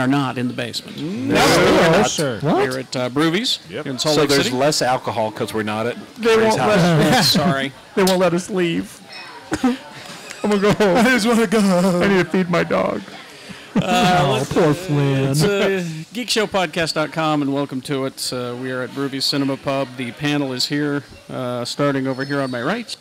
are not in the basement. No, sure. We're at Broovies in Salt Lake So there's City. less alcohol because we're not at They won't let Sorry. They won't let us leave. I'm gonna go home. I just want to go home. I need to feed my dog. Poor Flynn. It's geekshowpodcast.com, and welcome to it. We are at Broovies Cinema Pub. The panel is here, starting over here on my right.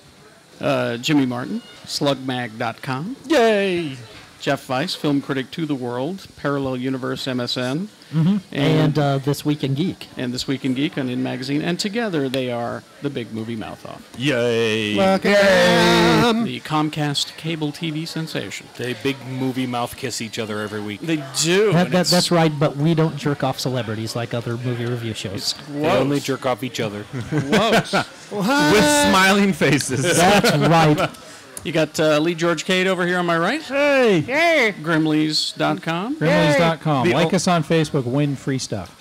Jimmy Martin, slugmag.com. Yay! Jeff Weiss, film critic to the world, Parallel Universe MSN. Mm-hmm. And This Week in Geek. And This Week in Geek on In Magazine. And together they are the Big Movie Mouth-Off. Yay! The Comcast cable TV sensation. They big movie mouth kiss each other every week. They do. That's right, but we don't jerk off celebrities like other movie review shows. They only jerk off each other. With smiling faces. That's right. You got Lee George Cade over here on my right. Hey! Grimleys.com. Grimleys.com. Like us on Facebook. Win free stuff.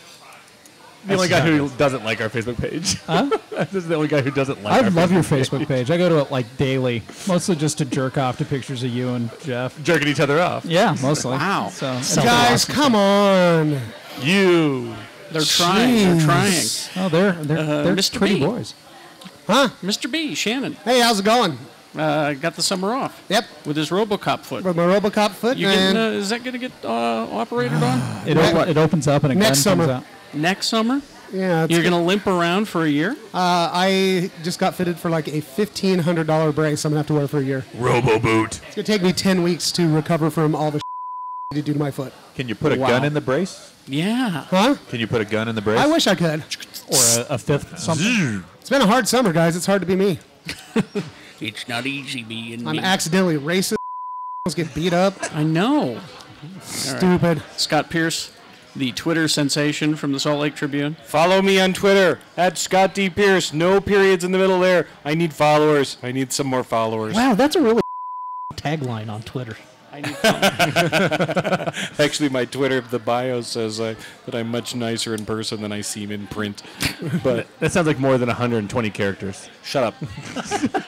The only guy who doesn't like our Facebook page. Huh? This is the only guy who doesn't like our love your Facebook page. I go to it like daily, mostly just to jerk off to pictures of you and Jeff. Jerking each other off. Yeah, mostly. Wow. So, guys, come on. They're trying. They're trying. Oh, they're Mr. pretty B. boys. Huh? Mr. B, Shannon. Hey, how's it going? Got the summer off. Yep. With his RoboCop foot. With my RoboCop foot. You getting, is that going to get operated on? It opens up and a Next gun summer. comes out. Next summer? Yeah. You're going to limp around for a year? I just got fitted for like a $1,500 brace I'm going to have to wear for a year. Robo boot. It's going to take me 10 weeks to recover from all the to do to my foot. Can you put a gun in the brace? Yeah. Huh? Can you put a gun in the brace? I wish I could. Or a fifth something. It's been a hard summer, guys. It's hard to be me. It's not easy being I'm me. accidentally racist. Get beat up. I know. Stupid. Right. Scott Pierce, the Twitter sensation from the Salt Lake Tribune. Follow me on Twitter at Scott D. Pierce. No periods in the middle there. I need followers. I need some more followers. Wow, that's a really tagline on Twitter. I need followers. Actually, my Twitter, the bio says that I'm much nicer in person than I seem in print. But that sounds like more than 120 characters. Shut up.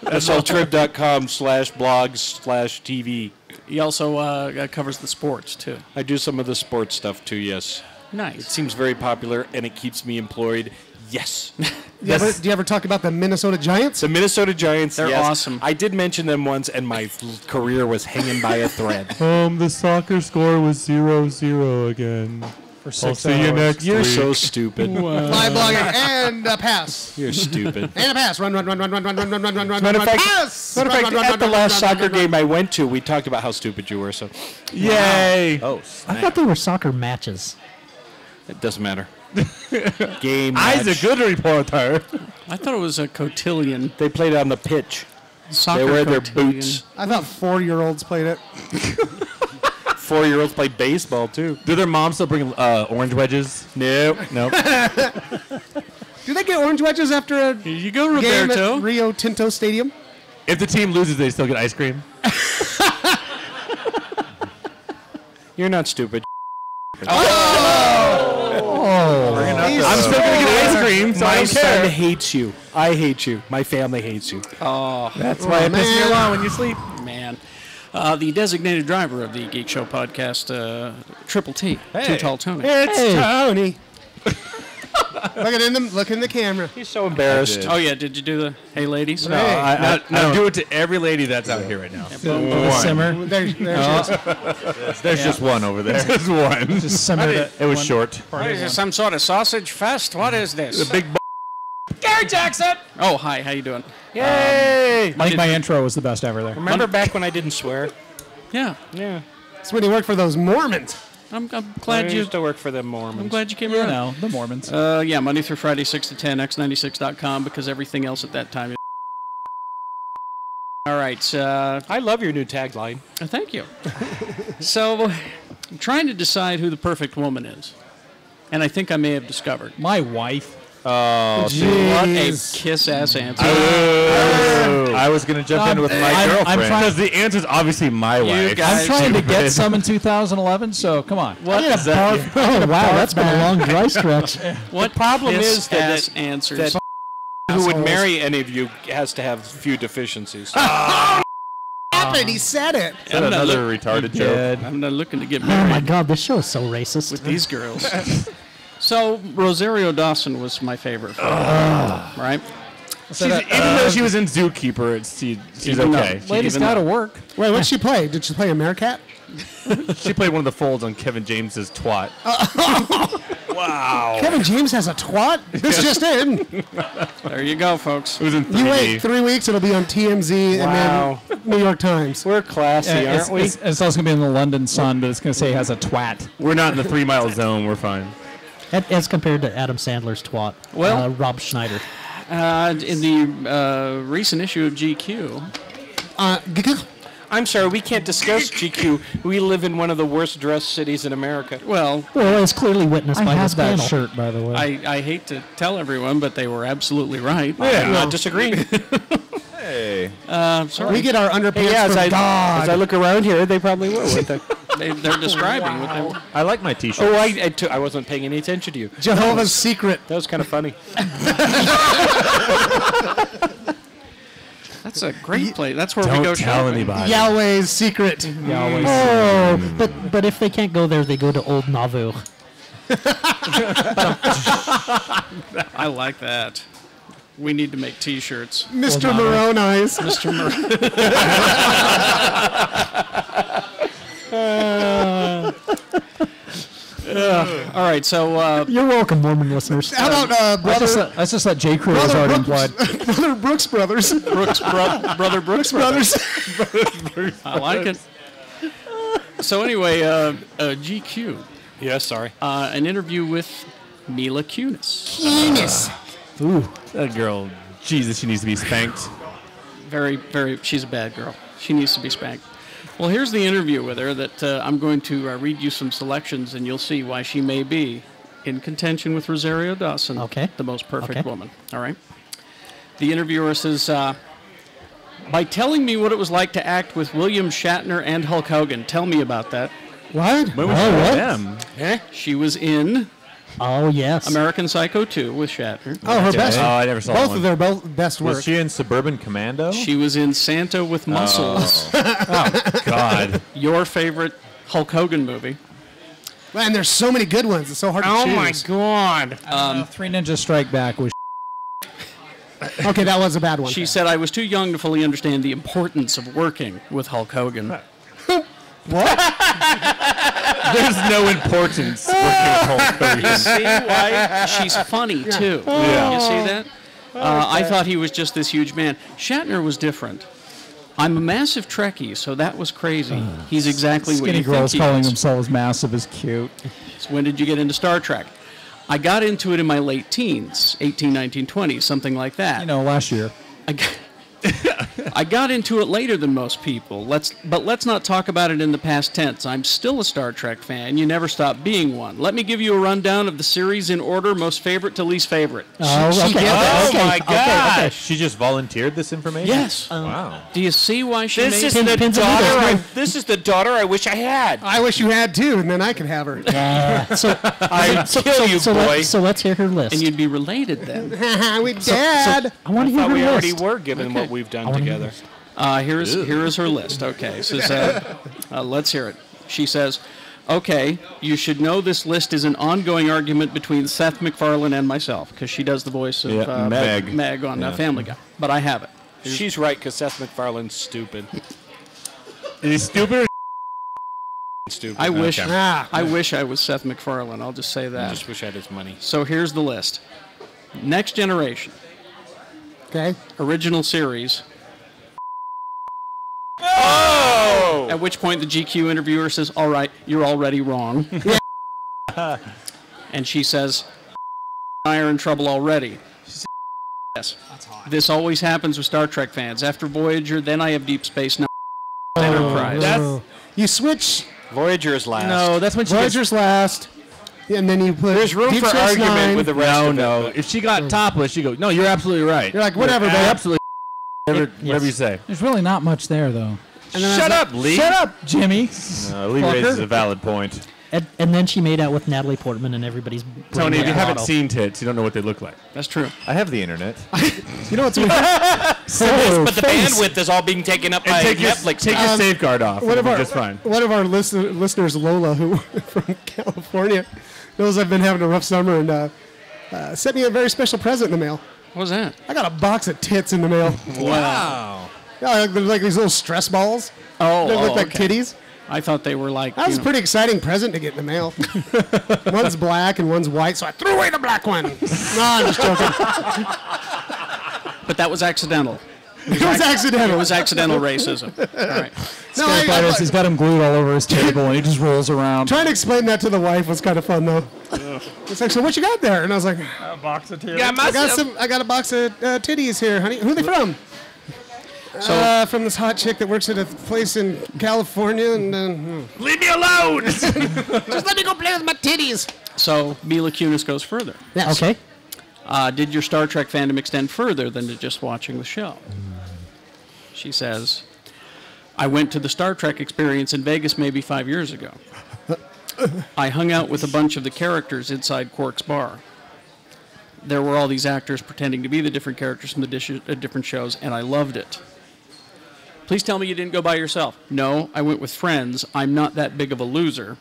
SLTrib.com/blogs/TV. He also covers the sports, too. I do some of the sports stuff, too, yes. Nice. It seems very popular, and it keeps me employed. Yes. Do you ever talk about the Minnesota Giants? The Minnesota Giants, They're yes. awesome. I did mention them once, and my career was hanging by a thread. The soccer score was 0-0 again. For 6 see you hours. next You're week. so stupid. Live blogging and a pass. You're stupid. And a pass. Run, run, pass. Matter of fact, at the last soccer game I went to, we talked about how stupid you were, so Yay! Oh, I thought they were soccer matches. it doesn't matter. Game Eyes match. a good reporter. I thought it was a cotillion. They played on the pitch. Soccer They wear their cotillion. boots. I thought 4-year-olds played it. 4-years play baseball, too. Do their moms still bring orange wedges? Nope. Nope. Do they get orange wedges after a Here you go, game Roberto. at Rio Tinto Stadium? If the team loses, they still get ice cream. You're not stupid. I'm still going to get ice cream, so I My don't son care. hates you. I hate you. My family hates you. That's why I piss you along when you sleep. Man. The designated driver of the Geek Show podcast, Triple T, Too Tall Tony. It's Tony. Look in the camera. He's so embarrassed. Oh, yeah, did you do the Hey Ladies? No, I do it to every lady that's out here right now. The simmer. There she is. There's just one over there. There's one. Just simmer it. It was short. What is this, some sort of sausage fest? What is this? The big Gary Jackson! Oh, hi, how you doing? Yay! I think my intro was the best ever there. Remember back when I didn't swear? Yeah, Yeah. That's when you work for those Mormons. I'm I glad you... used to work for them Mormons. I'm glad you came You around. know, the Mormons. Yeah, Monday through Friday, 6 to 10, x96.com, because everything else at that time is... All right, I love your new tagline. thank you. So, I'm trying to decide who the perfect woman is. And I think I may have discovered. My wife. Oh, What a Jeez. kiss-ass answer. I was going to jump in with my I'm girlfriend. trying- Because the answer's obviously my wife. guys- I'm trying to get Stupid. some in 2011, so come on. What I need a barf. Oh, wow, that's been a long dry stretch. What problem is that- kiss-ass answers? that- Who would marry any of you has to have few deficiencies. happened. He said it. Is that another retarded joke? I'm not looking to get Oh married my God, this show is so racist. with these girls. So Rosario Dawson was my favorite. Right? Even though she was in Zookeeper, she's okay. Lady's got to work. Wait, what did she play? Did she play a Meerkat? She played one of the folds on Kevin James's twat. Wow. Kevin James has a twat? This just in. There you go, folks. It was in 3D. You wait 3 weeks, it'll be on TMZ Wow. and then New York Times. We're classy, aren't we? It's also going to be in the London Sun, but it's going to say it has a twat. We're not in the 3 mile zone. We're fine. As compared to Adam Sandler's twat, Well- Rob Schneider. In the recent issue of GQ, I'm sorry, we can't discuss GQ. We live in one of the worst dressed cities in America. well, Well, as clearly witnessed I by have this that panel. shirt, by the way. I hate to tell everyone, but they were absolutely right. I'm not disagreeing. Hey. Sorry. we get our underpants as from I God. look around here, they probably will. Wouldn't they? They're describing what they were. I like my T-shirt. Oh, I wasn't paying any attention to you. Jehovah's Secret. That was kind of funny. That's a great place. That's where we go Don't tell shopping. anybody. Yahweh's Secret. Oh, but if they can't go there, they go to Old Nauvoo. I like that. We need to make T-shirts. Mr. Moroni's. Mr. All right, so You're welcome, Mormon listeners. How about Let's just let J. Crew is Brother already Brooks, implied. Brother Brooks Brothers? Brother Brooks Brothers. I like it. So anyway, GQ, Yeah, sorry. an interview with Mila Kunis. Penis. That girl, Jesus, she needs to be spanked. Very, very, she's a bad girl. She needs to be spanked. Well, here's the interview with her that I'm going to read you some selections, and you'll see why she may be in contention with Rosario Dawson, Okay. the most perfect Okay. woman. All right? The interviewer says, by telling me what it was like to act with William Shatner and Hulk Hogan, tell me about that. What? When was she with them? She was in Oh, yes. American Psycho 2 with Shatner. Oh, her best. Oh, I never saw Both one. of their best work. Was she in Suburban Commando? She was in Santa with Muscles, God. your favorite Hulk Hogan movie. Man, there's so many good ones. It's so hard to choose. God. Three Ninja Strike Back was Okay, that was a bad one. She said, I was too young to fully understand the importance of working with Hulk Hogan. There's no importance working with Hulk Hogan. You see why? She's funny, too. Yeah. You see that? I thought he was just this huge man. Shatner was different. I'm a massive Trekkie, so that was crazy. He's exactly what skinny you think girls he calling is. themselves massive is cute. So when did you get into Star Trek? I got into it in my late teens, 18, 19, 20, something like that. You know, last year. I got into it later than most people. Let's not talk about it in the past tense. I'm still a Star Trek fan. You never stop being one. Let me give you a rundown of the series in order, most favorite to least favorite. Oh, She okay. did Oh, okay, my okay, gosh. okay. She just volunteered this information? Yes. Wow. Do you see why she This made is it? the Pins and daughter. needles. This is the daughter I wish I had. I wish you had too, and then I could have her. I'd kill you, boy. So let's hear her list. And you'd be related then. We dad. I want to hear Thought her we already list. were given what we've done together. Here is her list. Okay, so let's hear it. She says, okay, you should know this list is an ongoing argument between Seth MacFarlane and myself, because she does the voice of Yeah, Meg. Meg on Family Guy. But I have it. She's right, because Seth MacFarlane's stupid. Is he stupid or Stupid. I wish Okay. I wish I was Seth MacFarlane. I'll just say I that. just wish I had his money. So here's the list. Next Generation, Okay. original series. Oh! At which point the GQ interviewer says, all right, you're already wrong. And she says, I are in trouble already. Yes. This always happens with Star Trek fans. After Voyager, then I have Deep Space Nine. Enterprise. Oh. You switch Voyager is last. No, that's when she Voyager's last, and then you put There's room Deep for Space argument Nine. with the rest No, of it. no. but- If she got topless, she goes, no, you're absolutely right. You're like, whatever, You're babe. absolutely whatever you say. There's really not much there, though. And then Shut up, Lee. Shut up, Jimmy. Lee Fucker. raises a valid point. And then she made out with Natalie Portman and everybody's... Tony, if you haven't model. seen tits, you don't know what they look like. That's true. I have the internet. You know what's But the bandwidth is all being taken up by Netflix. Take your safeguard off. one of our just fine. one of our listeners, Lola, who from California, knows I've been having a rough summer and sent me a very special present in the mail. What was that? I got a box of tits in the mail. Wow. Yeah, they're like these little stress balls. Oh, They look like okay. titties. I thought they were like. That was a pretty exciting present to get in the mail. One's black and one's white, so I threw away the black one. No, I'm just joking. But that was accidental. It was accidental. It was accidental racism. All right. No, Scarfighter, he's got him glued all over his table, and he just rolls around. trying to explain that to the wife was kind of fun, though. It's like, so what you got there? And I was like, A box of titties. I got a box of titties here, honey. Who are they from? From this hot chick that works at a place in California, and Leave me alone! just let me go play with my titties. So Mila Kunis goes further. Yes. Okay. Did your Star Trek fandom extend further than to just watching the show? She says, I went to the Star Trek experience in Vegas maybe 5 years ago. I hung out with a bunch of the characters inside Quark's bar. There were all these actors pretending to be the different characters from the different shows, and I loved it. Please tell me you didn't go by yourself. No, I went with friends. I'm not that big of a loser.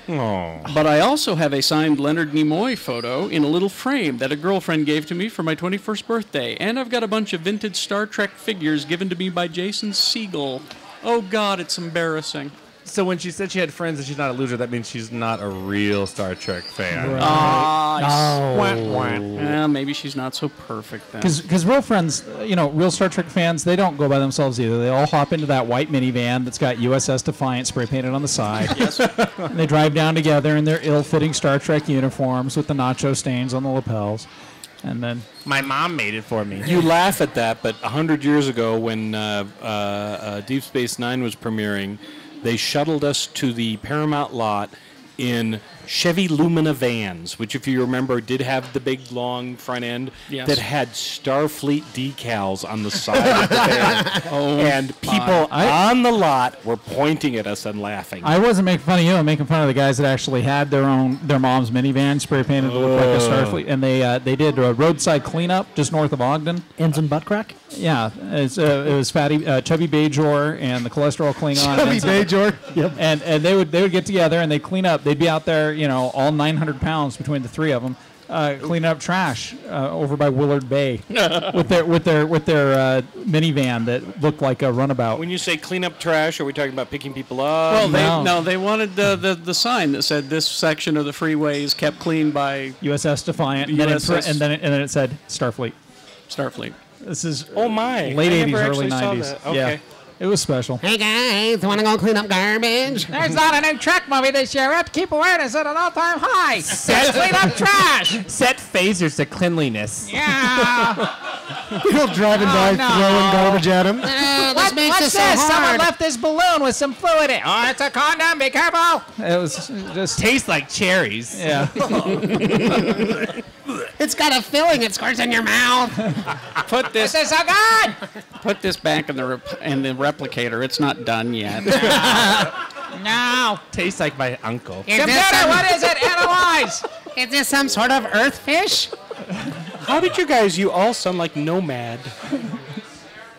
Oh. But I also have a signed Leonard Nimoy photo in a little frame that a girlfriend gave to me for my 21st birthday. And I've got a bunch of vintage Star Trek figures given to me by Jason Segel. Oh, God, it's embarrassing. So when she said she had friends and she's not a loser, that means she's not a real Star Trek fan. Well, maybe she's not so perfect then. Because real friends, real Star Trek fans, they don't go by themselves either. They all hop into that white minivan that's got USS Defiant spray painted on the side. Yes. And they drive down together in their ill-fitting Star Trek uniforms with the nacho stains on the lapels. And then My mom made it for me. You laugh at that, but 100 years ago when Deep Space Nine was premiering, they shuttled us to the Paramount lot in Chevy Lumina vans, which, if you remember, did have the big, long front end that had Starfleet decals on the side of the van. And people on the lot were pointing at us and laughing. I wasn't making fun of you. I'm making fun of the guys that actually had their mom's minivan spray painted to look like a Starfleet, and they did a roadside cleanup just north of Ogden. Ends in butt crack? Yeah, it was Chubby Bajor and the cholesterol Klingon. Chubby Bajor. Yep. And they would get together and they'd clean up. They'd be out there, all 900 pounds between the three of them, cleaning up trash over by Willard Bay with their minivan that looked like a runabout. When you say clean up trash, are we talking about picking people up? Well, they wanted the sign that said this section of the freeway is kept clean by USS Defiant, and then it said Starfleet. Starfleet. This is Oh my! late I 80s, never early actually saw 90s. that. Okay. Yeah, it was special. Hey guys, want to go clean up garbage? There's not a new Trek movie this year. We have to keep awareness at an all-time high. Clean up trash. Set phasers to cleanliness. Yeah. People driving by throwing garbage at him. What's this? Someone left this balloon with some fluid in it. Oh, it's a condom. Be careful. It was just Tastes like cherries. yeah. It's got a filling. It squirts in your mouth. Put this This is so good. put this back in the replicator. It's not done yet. No. Tastes like my uncle. Computer, what is it? Analyze. Is this some sort of earth fish? How did you all sound like Nomad?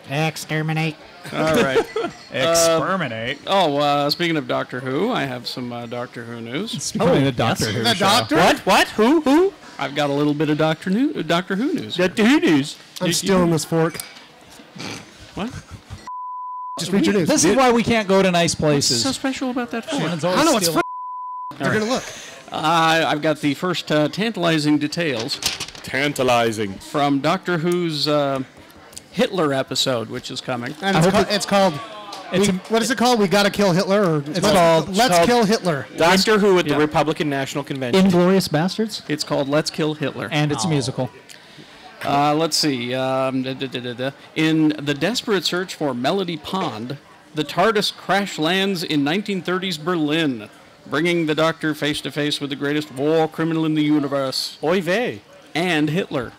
Exterminate. All right. Exterminate. Speaking of Doctor Who, I have some Doctor Who news. Speaking of the Doctor Who The show. doctor? What? Who? I've got a little bit of Doctor Who news. Doctor Who news. I'm stealing this fork. What? Just read your news. This is why we can't go to nice What's places. so special about that fork? Shannon's I always know it's stealing- fun. They're going to look. I've got the first tantalizing details Tantalizing. from Doctor Who's Hitler episode, which is coming. And it's called what is it called? We Gotta Kill Hitler? Or Let's Kill Hitler. Doctor Who at the Yeah. Republican National Convention. Inglorious Bastards? It's called Let's Kill Hitler. And it's a musical. Let's see. In the desperate search for Melody Pond, the TARDIS crash lands in 1930s Berlin, bringing the Doctor face to face with the greatest war criminal in the universe, Oy vey. and Hitler.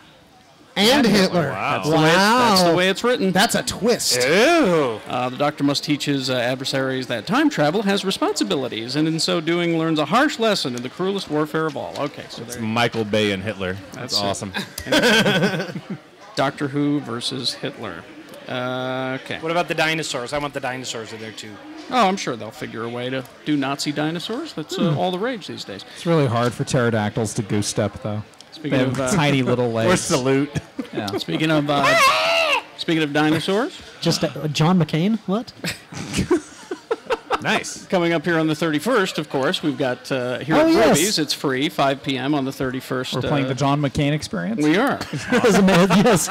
And Hitler. Wow. That's the way it's written. That's a twist. Ew. The doctor must teach his adversaries that time travel has responsibilities, and in so doing learns a harsh lesson in the cruelest warfare of all. Okay, so It's there Michael Bay and Hitler. That's That's awesome. Doctor Who versus Hitler. Okay. What about the dinosaurs? I want the dinosaurs in there too. Oh, I'm sure they'll figure a way to do Nazi dinosaurs. That's all the rage these days. It's really hard for pterodactyls to goose step, though. They Speaking have of tiny little legs. Or salute. Yeah. speaking of dinosaurs, Just John McCain? What? Nice. coming up here on the 31st, of course, we've got here Oh, at yes. Movies. It's free, 5 p.m. on the 31st. We're playing the John McCain experience. We are. As a man, yes.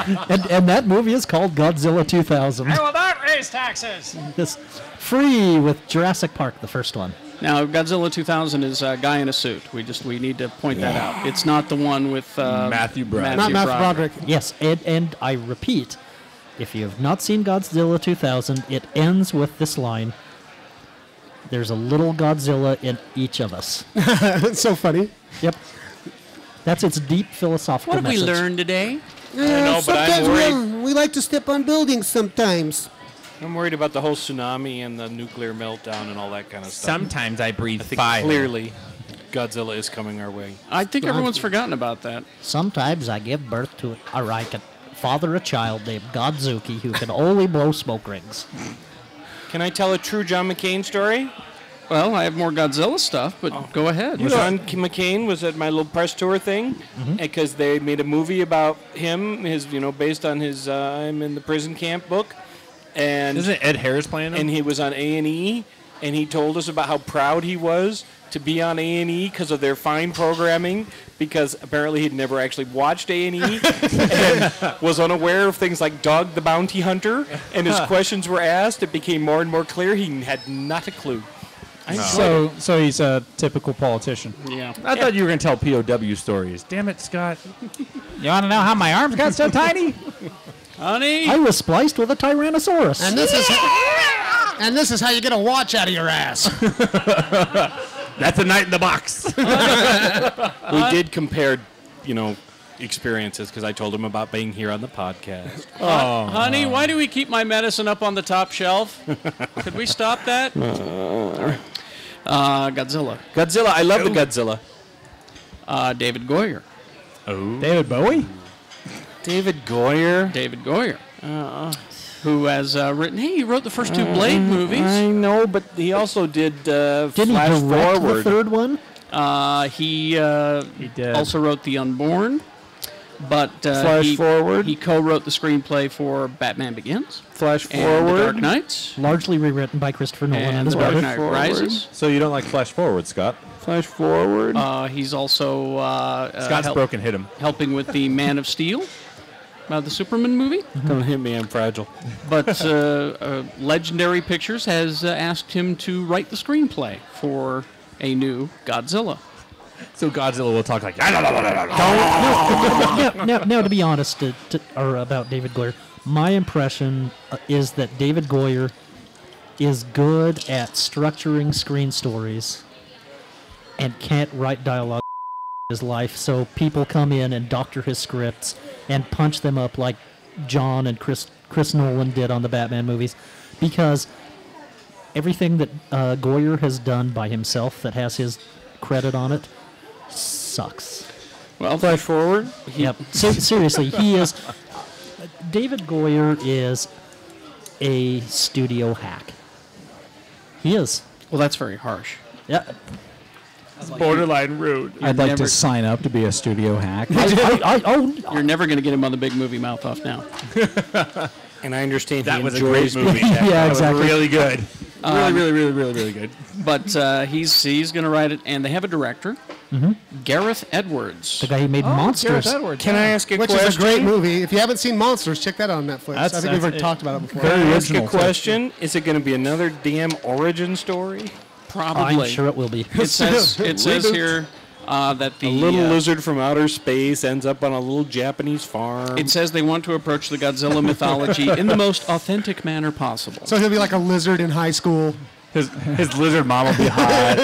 And that movie is called Godzilla 2000. will not raise taxes. It's free with Jurassic Park, the first one. Now, Godzilla 2000 is a guy in a suit. We need to point that out. It's not the one with Matthew Broderick. Not Matthew Broderick. Yes, and I repeat, if you have not seen Godzilla 2000, it ends with this line: "There's a little Godzilla in each of us." It's so funny. Yep. That's its deep philosophical What have we message. learned today? know, but I'm worried. we like to step on buildings sometimes. I'm worried about the whole tsunami and the nuclear meltdown and all that kind of stuff. Sometimes I breathe I think fire. clearly Godzilla is coming our way. I think everyone's forgotten about that. Sometimes I give birth to I can father a child named Godzuki who can only blow smoke rings. Can I tell a true John McCain story? Well, I have more Godzilla stuff, but go ahead. John McCain was at my little press tour thing because they made a movie about him, based on his I'm in the prison camp book. And Isn't Ed Harris playing him? and he was on A&E, and he told us about how proud he was to be on A&E because of their fine programming, because apparently he'd never actually watched A&E and was unaware of things like Dog the Bounty Hunter, and his questions were asked. It became more and more clear he had not a clue. So he's a typical politician. Yeah. I thought you were going to tell POW stories. Damn it, Scott. You want to know how my arms got so tiny? Honey? I was spliced with a Tyrannosaurus. And this is how you get a watch out of your ass. That's a night in the box. We did compare, experiences because I told him about being here on the podcast. Honey, why do we keep my medicine up on the top shelf? Could we stop that? Godzilla. Godzilla, I love the Godzilla. David Goyer. David Bowie? David Goyer. David Goyer. Who has written, he wrote the first two Blade movies. I know, but he also did Didn't Flash he direct Forward. the third one? He did. also wrote The Unborn. But Flash Forward. He co-wrote the screenplay for Batman Begins. Flash And The Forward. Dark Knight. Largely rewritten by Christopher Nolan and And his The Dark brother. Knight Forward. Rises. So you don't like Flash Forward, Scott? Flash Forward. He's also Scott's broken. Hit him. helping with the Man of Steel, the Superman movie. Don't hit me, I'm fragile. But Legendary Pictures has asked him to write the screenplay for a new Godzilla. So Godzilla will talk like... Now, to be honest, about David Goyer, my impression is that David Goyer is good at structuring screen stories and can't write dialogue in his life, so people come in and doctor his scripts and punch them up like John and Chris Nolan did on the Batman movies, because everything that Goyer has done by himself that has his credit on it sucks. Well, Flash Forward. Yep. Seriously, he is. David Goyer is a studio hack. He is. Well, that's very harsh. Yeah. Borderline rude. I'd like never- to sign up to be a studio hack. You're never going to get him on the big movie mouth off now. And I understand That he was a great enjoys movie. being Yeah, That was exactly. really good. Really good. But he's going to write it, and they have a director, Gareth Edwards. The guy who made Monsters. Can I ask a Which question? is a great movie. If you haven't seen Monsters, check that out on Netflix. That's- I think we've that's- talked about it before. Can I ask a original, too. question? Is it going to be another damn origin story? Probably. I'm sure it will be. It says here that the A little lizard from outer space ends up on a little Japanese farm. It says they want to approach the Godzilla mythology in the most authentic manner possible. So he'll be like a lizard in high school. His lizard mom will be hot.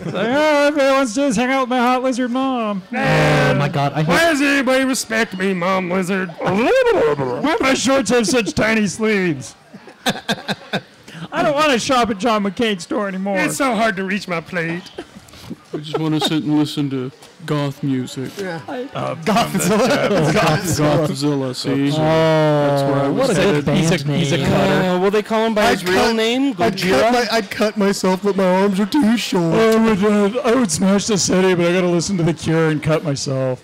Like, oh, everybody wants to just hang out with my hot lizard mom. Oh my God! Why does anybody respect me, Mom Lizard? Why my shorts have such tiny sleeves? I don't want to shop at John McCain's store anymore. It's so hard to reach my plate. I just want to sit and listen to goth music. Gothzilla. Gothzilla, see? Oh, where I what a was good band he's a name. cutter. Will they call him by his real name? Gojira? I'd cut myself, but my arms are too short. I would smash the city, but I got to listen to The Cure and cut myself.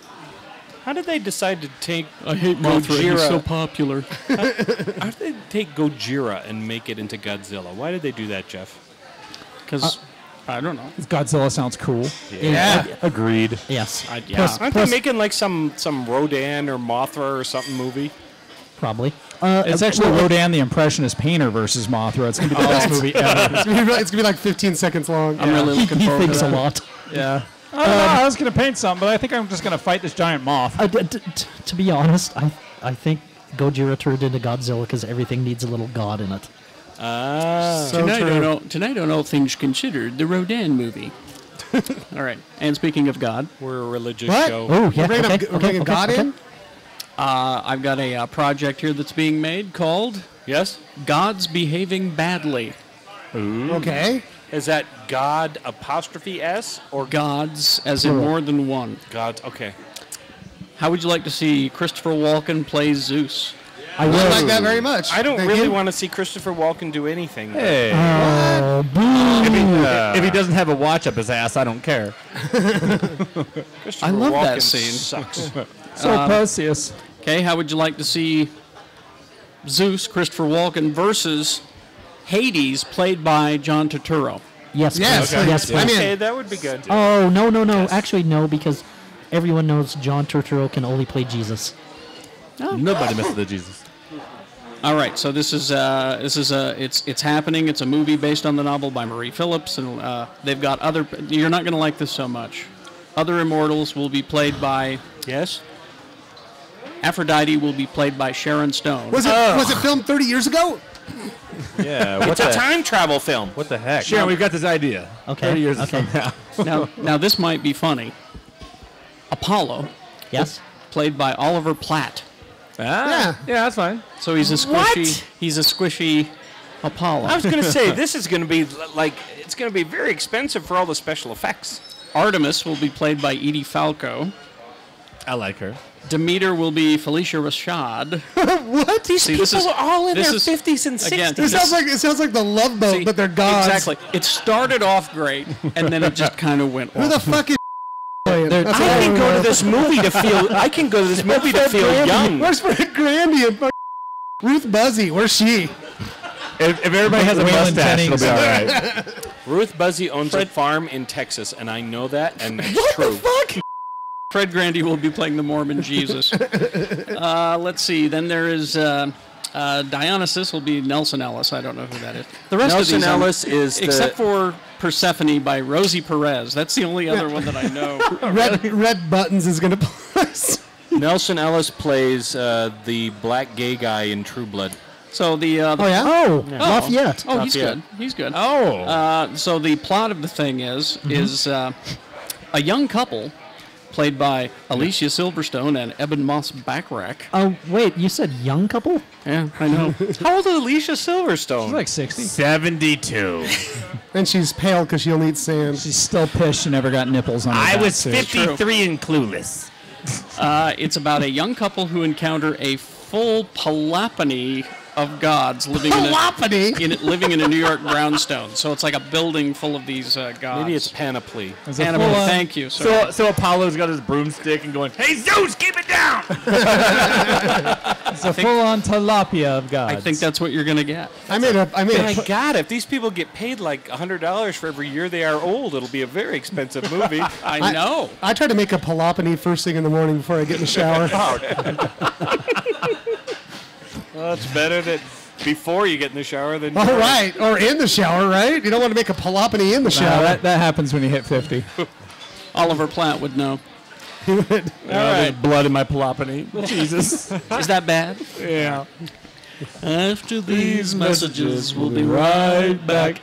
How did they decide to take I hate Mothra. He's Gojira? so popular. How did they take Gojira and make it into Godzilla? Why did they do that, Jeff? Because, I don't know. Godzilla sounds cool. Yeah. Agreed. Yes. Yeah. Aren't they making like some Rodan or Mothra or something movie? Probably. It's actually Rodan the Impressionist Painter versus Mothra. It's going to be the best movie ever. It's gonna be like 15 seconds long. I'm really looking He forward thinks to a that. lot. Yeah. I don't know. I was going to paint something, but I think I'm just going to fight this giant moth. To be honest, I think Gojira turned into Godzilla because everything needs a little god in it. Tonight on All Things Considered, the Rodan movie. All right. And speaking of God, We're a religious What? show. Oh, yeah. We're bringing God in? I've got a project here that's being made called Yes? God's Behaving Badly. Okay. Is that God apostrophe S or Gods, as in more than one. God? Okay. How would you like to see Christopher Walken play Zeus? I would like that very much. I don't Thank really you. want to see Christopher Walken do anything. Hey. If he doesn't have a watch up his ass, I don't care. Christopher I love that Walken scene. Sucks. So Perseus. Okay, how would you like to see Zeus, Christopher Walken, versus Hades, played by John Turturro? Yes, Yes, please. okay. Yes, I'm please. in. Okay, that would be good. Oh, no. Actually, no, because everyone knows John Turturro can only play Jesus. Nobody messes with Jesus. All right, so it's happening. It's a movie based on the novel by Marie Phillips, and they've got other. You're not going to like this so much. Other immortals will be played by Yes? Aphrodite. Will be played by Sharon Stone. Was it filmed 30 years ago? Yeah. What It's a time travel film. What the heck? Sharon, we've got this idea. Okay. 30 years Okay. from now. Now this might be funny. Apollo, Yes. played by Oliver Platt. Yeah. Yeah, that's fine. So he's a squishy Apollo. I was going to say, this is going to be like, it's going to be very expensive for all the special effects. Artemis will be played by Edie Falco. I like her. Demeter will be Felicia Rashad. What? These See, people this is- are all in this their is- 50s and 60s. again, It sounds like the Love Boat, See, but they're gods. Exactly. It started off great, and then it just kind of went Who the off. fuck is playing? That's I all can wanna go to know. this movie to feel. I can go to this movie to feel young. Where's Fred Grandy and Ruth Buzzy? Where's she? If everybody has a Waylon mustache, it'll be all Jennings. right. Ruth Buzzy owns a farm in Texas, and I know that, and it's true. Fred Grandy will be playing the Mormon Jesus. Let's see. Then there is Dionysus will be Nelson Ellis. I don't know who that is. The rest Nelson of these Ellis is the- except for Persephone by Rosie Perez. That's the only other one that I know. Red Buttons is going to play. Nelson Ellis plays the black gay guy in True Blood. So the Oh, yeah? Oh, Lafayette. oh, he's Lafayette. good. He's good. Oh. So the plot of the thing is a young couple played by Alicia Silverstone and Eben Moss Backrack. Oh, wait, you said young couple? Yeah, I know. How old is Alicia Silverstone? She's like 60. 72. And she's pale because she'll eat sand. She's still pissed she never got nipples on her I back, was too. 53 and clueless. It's about a young couple who encounter a full palapany of gods living living in a New York brownstone. So it's like a building full of these gods. Maybe it's Panoply. It's a Animal. full-on- Thank you. Sir. So Apollo's got his broomstick and going, "Hey Zeus, keep it down!" It's a full-on tilapia of gods. I think that's what you're gonna get. I made My a God, if these people get paid like $100 for every year they are old, it'll be a very expensive movie. I know. I try to make a palapany first thing in the morning before I get in the shower. Well, it's better that before you get in the shower than. All right, or in the shower, right? You don't want to make a palapany in the Nah, shower. that happens when you hit 50. Oliver Platt would know. All right, blood in my palapany. Jesus. Is that bad? Yeah. After these messages, we'll be right back.